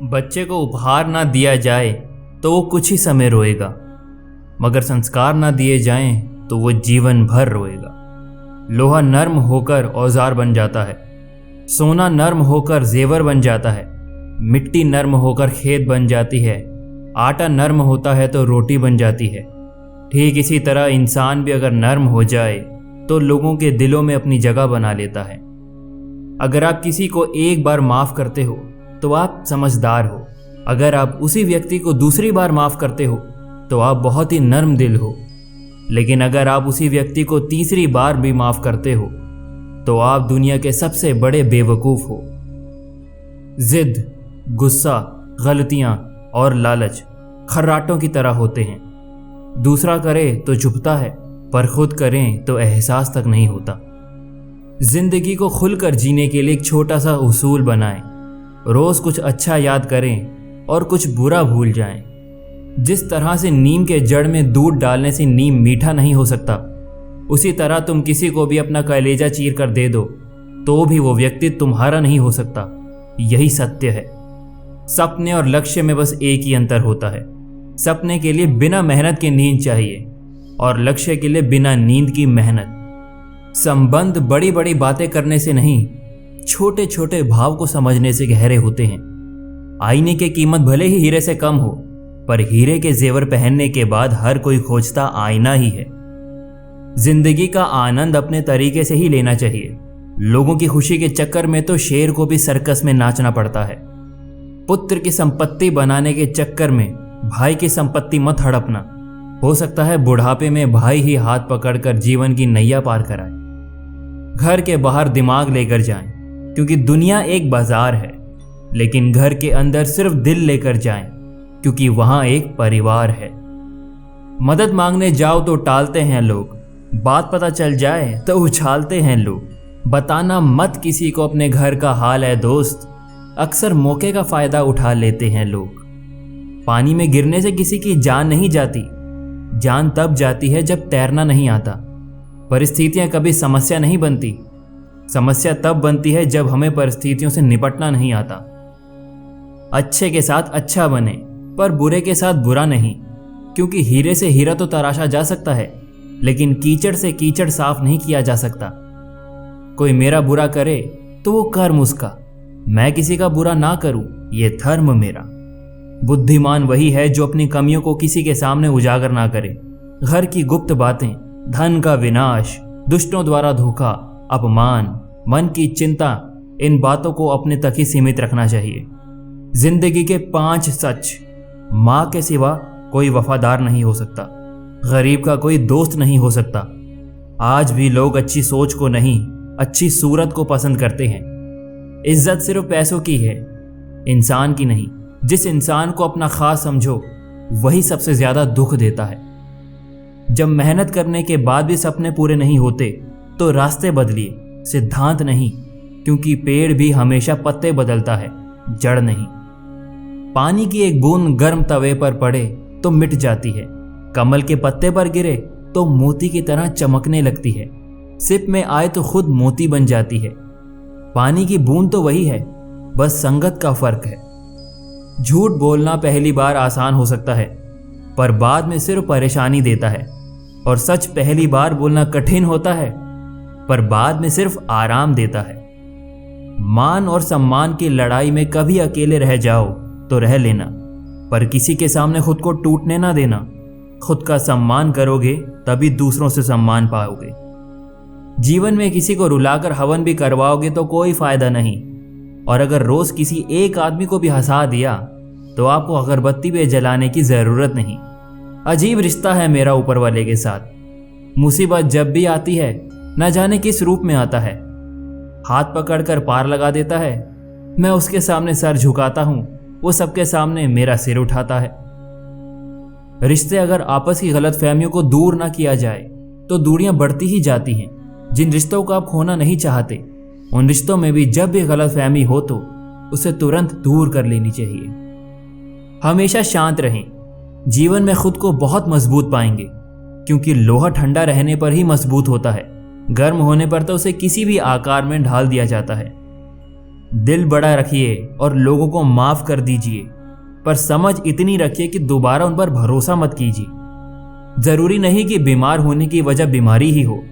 बच्चे को उपहार ना दिया जाए तो वो कुछ ही समय रोएगा, मगर संस्कार ना दिए जाएं तो वो जीवन भर रोएगा। लोहा नर्म होकर औजार बन जाता है, सोना नर्म होकर जेवर बन जाता है, मिट्टी नर्म होकर खेत बन जाती है, आटा नर्म होता है तो रोटी बन जाती है। ठीक इसी तरह इंसान भी अगर नर्म हो जाए तो लोगों के दिलों में अपनी जगह बना लेता है। अगर आप किसी को एक बार माफ़ करते हो तो आप समझदार हो। अगर आप उसी व्यक्ति को दूसरी बार माफ़ करते हो तो आप बहुत ही नर्म दिल हो। लेकिन अगर आप उसी व्यक्ति को तीसरी बार भी माफ़ करते हो तो आप दुनिया के सबसे बड़े बेवकूफ़ हो। जिद, गुस्सा, गलतियाँ और लालच खर्राटों की तरह होते हैं। दूसरा करे तो चुभता है, पर खुद करें तो एहसास तक नहीं होता। जिंदगी को खुलकर जीने के लिए एक छोटा सा उसूल बनाएं। रोज़ कुछ अच्छा याद करें और कुछ बुरा भूल जाएं। जिस तरह से नीम के जड़ में दूध डालने से नीम मीठा नहीं हो सकता, उसी तरह तुम किसी को भी अपना कलेजा चीर कर दे दो तो भी वो व्यक्ति तुम्हारा नहीं हो सकता। यही सत्य है। सपने और लक्ष्य में बस एक ही अंतर होता है। सपने के लिए बिना मेहनत की नींद चाहिए और लक्ष्य के लिए बिना नींद की मेहनत। संबंध बड़ी बड़ी बातें करने से नहीं, छोटे छोटे भाव को समझने से गहरे होते हैं। आईने की कीमत भले ही हीरे से कम हो, पर हीरे के जेवर पहनने के बाद हर कोई खोजता आईना ही है। जिंदगी का आनंद अपने तरीके से ही लेना चाहिए। लोगों की खुशी के चक्कर में तो शेर को भी सर्कस में नाचना पड़ता है। पुत्र की संपत्ति बनाने के चक्कर में भाई की संपत्ति मत हड़पना। हो सकता है बुढ़ापे में भाई ही हाथ पकड़कर जीवन की नैया पार कराए। घर के बाहर दिमाग लेकर जाएं, क्योंकि दुनिया एक बाजार है, लेकिन घर के अंदर सिर्फ दिल लेकर जाएं, क्योंकि वहां एक परिवार है। मदद मांगने जाओ तो टालते हैं लोग, बात पता चल जाए तो उछालते हैं लोग। बताना मत किसी को अपने घर का हाल है दोस्त, अक्सर मौके का फायदा उठा लेते हैं लोग। पानी में गिरने से किसी की जान नहीं जाती, जान तब जाती है जब तैरना नहीं आता। परिस्थितियां कभी समस्या नहीं बनती, समस्या तब बनती है जब हमें परिस्थितियों से निपटना नहीं आता। अच्छे के साथ अच्छा बने, पर बुरे के साथ बुरा नहीं, क्योंकि हीरे से हीरा तो तराशा जा सकता है, लेकिन कीचड़ से कीचड़ साफ नहीं किया जा सकता। कोई मेरा बुरा करे तो वो कर्म उसका, मैं किसी का बुरा ना करूं ये धर्म मेरा। बुद्धिमान वही है जो अपनी कमियों को किसी के सामने उजागर ना करे। घर की गुप्त बातें, धन का विनाश, दुष्टों द्वारा धोखा, अपमान, मन की चिंता, इन बातों को अपने तक ही सीमित रखना चाहिए। जिंदगी के 5 सच। माँ के सिवा कोई वफादार नहीं हो सकता, गरीब का कोई दोस्त नहीं हो सकता। आज भी लोग अच्छी सोच को नहीं, अच्छी सूरत को पसंद करते हैं। इज्जत सिर्फ पैसों की है, इंसान की नहीं। जिस इंसान को अपना खास समझो वही सबसे ज्यादा दुख देता है। जब मेहनत करने के बाद भी सपने पूरे नहीं होते तो रास्ते बदलिए, सिद्धांत नहीं, क्योंकि पेड़ भी हमेशा पत्ते बदलता है, जड़ नहीं। पानी की एक बूंद गर्म तवे पर पड़े तो मिट जाती है, कमल के पत्ते पर गिरे तो मोती की तरह चमकने लगती है, सिप में आए तो खुद मोती बन जाती है। पानी की बूंद तो वही है, बस संगत का फर्क है। झूठ बोलना पहली बार आसान हो सकता है, पर बाद में सिर्फ परेशानी देता है। और सच पहली बार बोलना कठिन होता है, पर बाद में सिर्फ आराम देता है। मान और सम्मान की लड़ाई में कभी अकेले रह जाओ तो रह लेना, पर किसी के सामने खुद को टूटने ना देना। खुद का सम्मान करोगे तभी दूसरों से सम्मान पाओगे। जीवन में किसी को रुलाकर हवन भी करवाओगे तो कोई फायदा नहीं, और अगर रोज किसी एक आदमी को भी हंसा दिया तो आपको अगरबत्ती पे जलाने की जरूरत नहीं। अजीब रिश्ता है मेरा ऊपर वाले के साथ। मुसीबत जब भी आती है न जाने किस रूप में आता है, हाथ पकड़कर पार लगा देता है। मैं उसके सामने सर झुकाता हूं, वो सबके सामने मेरा सिर उठाता है। रिश्ते अगर आपस की गलतफहमियों को दूर ना किया जाए तो दूरियां बढ़ती ही जाती हैं। जिन रिश्तों को आप खोना नहीं चाहते, उन रिश्तों में भी जब भी गलतफहमी हो तो उसे तुरंत दूर कर लेनी चाहिए। हमेशा शांत रहें, जीवन में खुद को बहुत मजबूत पाएंगे, क्योंकि लोहा ठंडा रहने पर ही मजबूत होता है, गर्म होने पर तो उसे किसी भी आकार में ढाल दिया जाता है। दिल बड़ा रखिए और लोगों को माफ कर दीजिए, पर समझ इतनी रखिए कि दोबारा उन पर भरोसा मत कीजिए। जरूरी नहीं कि बीमार होने की वजह बीमारी ही हो,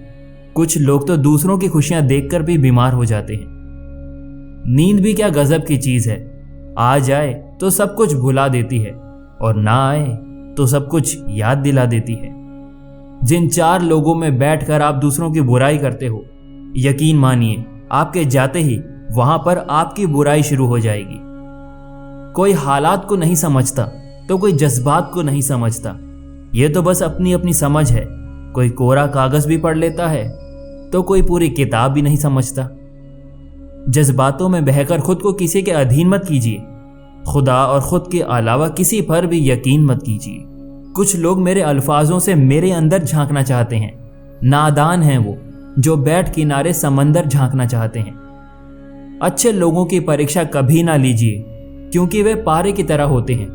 कुछ लोग तो दूसरों की खुशियां देखकर भी बीमार हो जाते हैं। नींद भी क्या गजब की चीज है, आ जाए तो सब कुछ भुला देती है और ना आए तो सब कुछ याद दिला देती है। जिन 4 लोगों में बैठकर आप दूसरों की बुराई करते हो, यकीन मानिए आपके जाते ही वहां पर आपकी बुराई शुरू हो जाएगी। कोई हालात को नहीं समझता तो कोई जज्बात को नहीं समझता, यह तो बस अपनी अपनी समझ है। कोई कोरा कागज भी पढ़ लेता है तो कोई पूरी किताब भी नहीं समझता। जज्बातों में बहकर खुद को किसी के अधीन मत कीजिए। खुदा और खुद के अलावा किसी पर भी यकीन मत कीजिए। कुछ लोग मेरे अल्फाजों से मेरे अंदर झांकना चाहते हैं। नादान हैं वो जो बैठ किनारे समंदर झांकना चाहते हैं। अच्छे लोगों की परीक्षा कभी ना लीजिए, क्योंकि वे पारे की तरह होते हैं।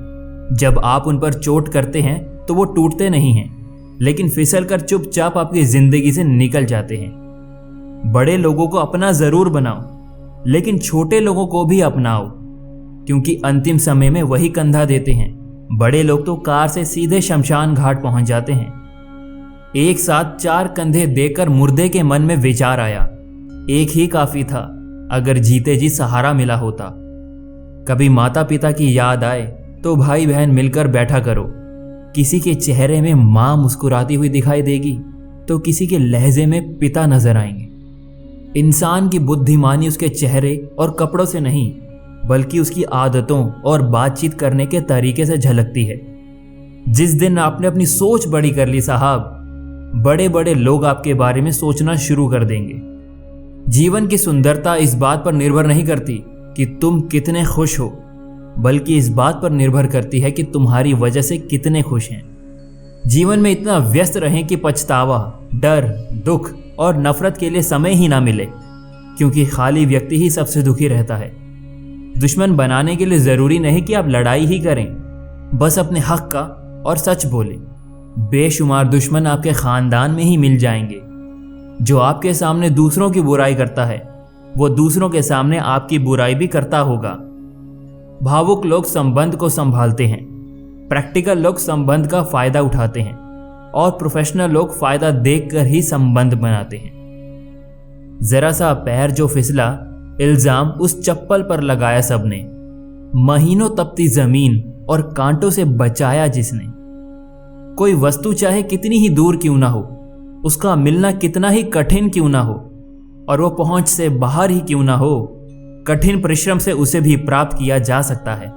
जब आप उन पर चोट करते हैं तो वो टूटते नहीं हैं, लेकिन फिसल कर चुपचाप आपकी जिंदगी से निकल जाते हैं। बड़े लोगों को अपना जरूर बनाओ, लेकिन छोटे लोगों को भी अपनाओ, क्योंकि अंतिम समय में वही कंधा देते हैं। बड़े लोग तो कार से सीधे शमशान घाट पहुंच जाते हैं। एक साथ 4 कंधे देकर मुर्दे के मन में विचार आया, एक ही काफी था अगर जीते जी सहारा मिला होता। कभी माता पिता की याद आए तो भाई बहन मिलकर बैठा करो। किसी के चेहरे में माँ मुस्कुराती हुई दिखाई देगी तो किसी के लहजे में पिता नजर आएंगे। इंसान की बुद्धिमानी उसके चेहरे और कपड़ों से नहीं, बल्कि उसकी आदतों और बातचीत करने के तरीके से झलकती है। जिस दिन आपने अपनी सोच बड़ी कर ली साहब, बड़े बड़े लोग आपके बारे में सोचना शुरू कर देंगे। जीवन की सुंदरता इस बात पर निर्भर नहीं करती कि तुम कितने खुश हो, बल्कि इस बात पर निर्भर करती है कि तुम्हारी वजह से कितने खुश हैं। जीवन में इतना व्यस्त रहें कि पछतावा, डर, दुख और नफरत के लिए समय ही ना मिले, क्योंकि खाली व्यक्ति ही सबसे दुखी रहता है। दुश्मन बनाने के लिए जरूरी नहीं कि आप लड़ाई ही करें, बस अपने हक का और सच बोलें। बेशुमार दुश्मन आपके खानदान में ही मिल जाएंगे। जो आपके सामने दूसरों की बुराई करता है, वो दूसरों के सामने आपकी बुराई भी करता होगा। भावुक लोग संबंध को संभालते हैं, प्रैक्टिकल लोग संबंध का फायदा उठाते हैं और प्रोफेशनल लोग फायदा देखकर ही संबंध बनाते हैं। जरा सा पैर जो फिसला, इल्जाम उस चप्पल पर लगाया सबने। महीनों तपती जमीन और कांटों से बचाया जिसने। कोई वस्तु चाहे कितनी ही दूर क्यों ना हो, उसका मिलना कितना ही कठिन क्यों ना हो, और वो पहुंच से बाहर ही क्यों ना हो, कठिन परिश्रम से उसे भी प्राप्त किया जा सकता है।